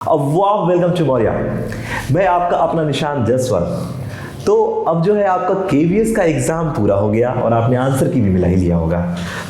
वाह, welcome to Maurya. मैं आपका अपना निशान जसवंत। तो अब जो है आपका केवीएस का एग्जाम पूरा हो गया और आपने आंसर की भी मिला ही लिया होगा।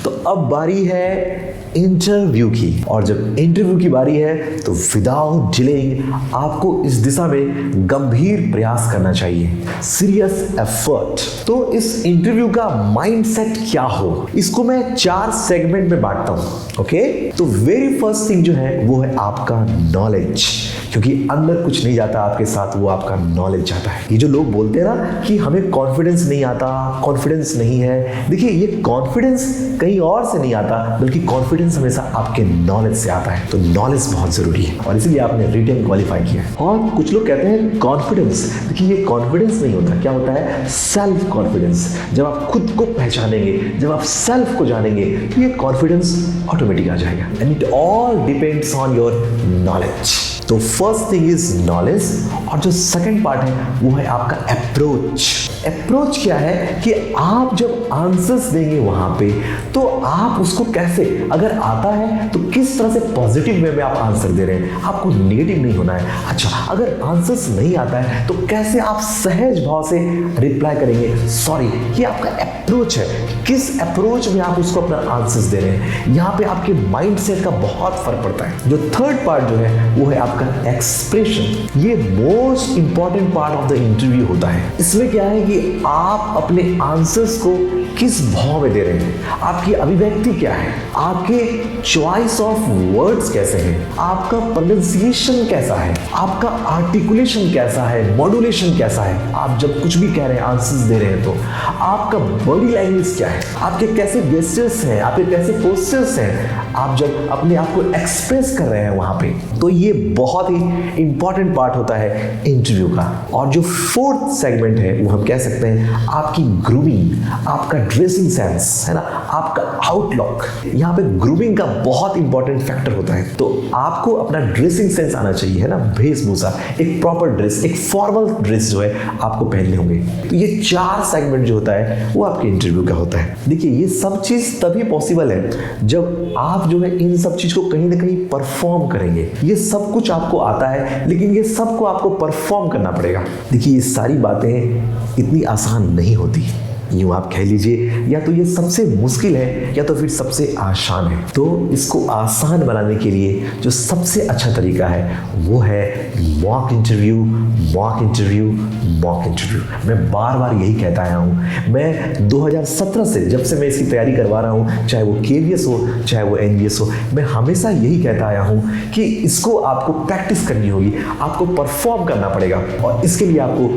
तो अब बारी है इंटरव्यू की, और जब इंटरव्यू की बारी है तो विदाउट डिलेइंग आपको इस दिशा में गंभीर प्रयास करना चाहिए, सीरियस एफर्ट। तो इस इंटरव्यू का माइंडसेट क्या हो, इसको मैं 4 सेगमेंट में बांटता हूं। ओके, तो वेरी फर्स्ट थिंग जो है वो है आपका नॉलेज, क्योंकि अंदर कुछ नहीं जाता आपके साथ, वो आपका नॉलेज जाता है। ये जो लोग बोलते हैं ना कि हमें कॉन्फिडेंस नहीं आता, कॉन्फिडेंस नहीं है, देखिए ये कॉन्फिडेंस कहीं और से नहीं आता, बल्कि कॉन्फिडेंस हमेशा आपके नॉलेज से आता है। तो नॉलेज बहुत जरूरी है और इसीलिए आपने रिटन क्वालिफाई किया है। और कुछ लोग कहते हैं कॉन्फिडेंस, देखिए ये कॉन्फिडेंस नहीं होता, क्या होता है सेल्फ कॉन्फिडेंस। जब आप खुद को पहचानेंगे, जब आप सेल्फ को जानेंगे, तो ये कॉन्फिडेंस ऑटोमेटिक आ जाएगा। And it all depends on your knowledge. तो फर्स्ट थिंग इज नॉलेज, और जो सेकंड पार्ट है वो है आपका अप्रोच। अप्रोच क्या है कि आप जब आंसर्स देंगे वहां पे, तो आप उसको कैसे, अगर आता है तो किस तरह से पॉजिटिव वे में आप आंसर दे रहे हैं, आपको नेगेटिव नहीं होना है। अच्छा, अगर आंसर्स नहीं आता है तो कैसे आप सहज भाव से रिप्लाई करेंगे, सॉरी। ये आपका अप्रोच है, किस अप्रोच में आप उसको अपना आंसर्स दे रहे हैं, यहाँ पे आपके माइंड सेट का बहुत फर्क पड़ता है। जो थर्ड पार्ट जो है वो है आपका एक्सप्रेशन। ये most important part of the interview होता है। इसमें क्या है कि आप अपने आंसर्स को किस भाव में दे रहे हैं, आपकी अभिव्यक्ति क्या है, आपके चॉइस ऑफ वर्ड्स कैसे हैं, आपका प्रोनाउंसिएशन कैसा है, आपका आर्टिकुलेशन कैसा है, मॉड्यूलेशन कैसा है। आप जब कुछ भी कह रहे हैं, आंसर्स दे रहे हैं, तो आपका बॉडी लैंग्वेज क्या है, आपके कैसे गेस्चर्स हैं, आपके कैसे पोस्चर्स हैं, आप जब अपने आप को एक्सप्रेस कर रहे हैं वहां पे। तो ये बहुत ही इंपॉर्टेंट पार्ट होता है इंटरव्यू का। और जो फोर्थ सेगमेंट है वो हम कह सकते हैं आपकी ग्रूमिंग, आपका ड्रेसिंग सेंस है ना, आपका आउटलुक। यहाँ पे ग्रूमिंग का बहुत इंपॉर्टेंट फैक्टर होता है। तो आपको अपना ड्रेसिंग सेंस आना चाहिए, है ना, वेशभूषा, एक प्रॉपर ड्रेस, एक फॉर्मल ड्रेस जो है आपको पहनने होंगे। तो ये 4 सेगमेंट जो होता है वो आपके इंटरव्यू का होता है। देखिए ये सब चीज तभी पॉसिबल है जब आप जो है इन सब चीज को कहीं ना कहीं परफॉर्म करेंगे। ये सब कुछ आपको आता है, लेकिन ये सबको आपको परफॉर्म करना पड़ेगा। देखिए ये सारी बातें इतनी आसान नहीं होती, यूँ आप कह लीजिए या तो ये सबसे मुश्किल है या तो फिर सबसे आसान है। तो इसको आसान बनाने के लिए जो सबसे अच्छा तरीका है वो है mock interview, mock interview, mock interview. मैं बार बार यही कहता आया हूँ। मैं 2017 से, जब से मैं इसकी तैयारी करवा रहा हूँ, चाहे वो केवीएस हो चाहे वो एनवीएस हो, मैं हमेशा यही कहता आया हूँ कि इसको आपको प्रैक्टिस करनी होगी, आपको परफॉर्म करना पड़ेगा, और इसके लिए आपको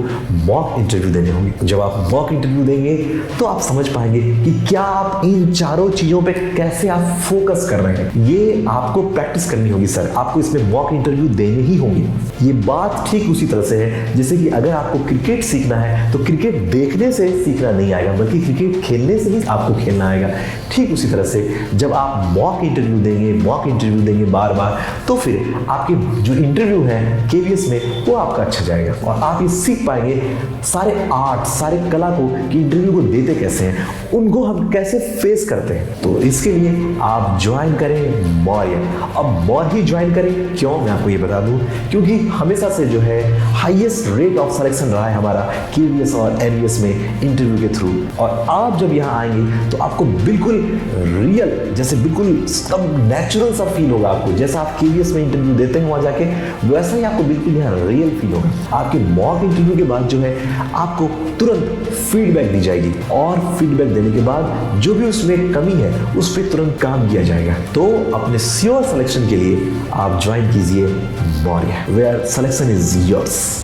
मॉक इंटरव्यू देने होंगे। जब आप मॉक इंटरव्यू देंगे तो आप समझ पाएंगे कि क्या आप इन चारों चीजों पे कैसे आप फोकस कर रहे हैं। ये आपको प्रैक्टिस करनी होगी सर, आपको इसमें मॉक इंटरव्यू देने ही होंगे। ये बात ठीक उसी तरह से है जैसे कि अगर आपको क्रिकेट सीखना है तो क्रिकेट देखने से सीखना नहीं आएगा, बल्कि क्रिकेट खेलने से ही आपको खेलना आएगा। ठीक उसी तरह से जब आप मॉक इंटरव्यू देंगे, मॉक इंटरव्यू देंगे बार बार, तो फिर आपके जो इंटरव्यू है केवीएस में वो आपका अच्छा जाएगा, और आप ये सीख पाएंगे सारे आर्ट, सारे कला को कि इंटरव्यू को देते कैसे हैं, उनको हम कैसे फेस करते हैं। तो इसके लिए आप ज्वाइन करें मौर्य। अब मौर्य ही ज्वाइन करें, क्यों, मैं आपको ये बता दूं, क्योंकि हमेशा से जो है हाईएस्ट रेट ऑफ सिलेक्शन रहा है हमारा केवीएस और एनवीएस में इंटरव्यू के थ्रू। और आप जब यहाँ आएंगे तो आपको बिल्कुल रियल, जैसे बिल्कुल एकदम नेचुरल सा फील होगा आपको, जैसा आप केवीएस में इंटरव्यू देते हैं वहाँ जाके, वैसा ही आपको बिल्कुल यहाँ रियल फील होगा। आपके मॉक इंटरव्यू के बाद जो है आपको तुरंत फीडबैक दी जाएगी, और फीडबैक देने के बाद जो भी उसमें कमी है उस पर तुरंत काम किया जाएगा। तो अपने श्योर सिलेक्शन के लिए आप ज्वाइन कीजिए Maurya, where selection is yours.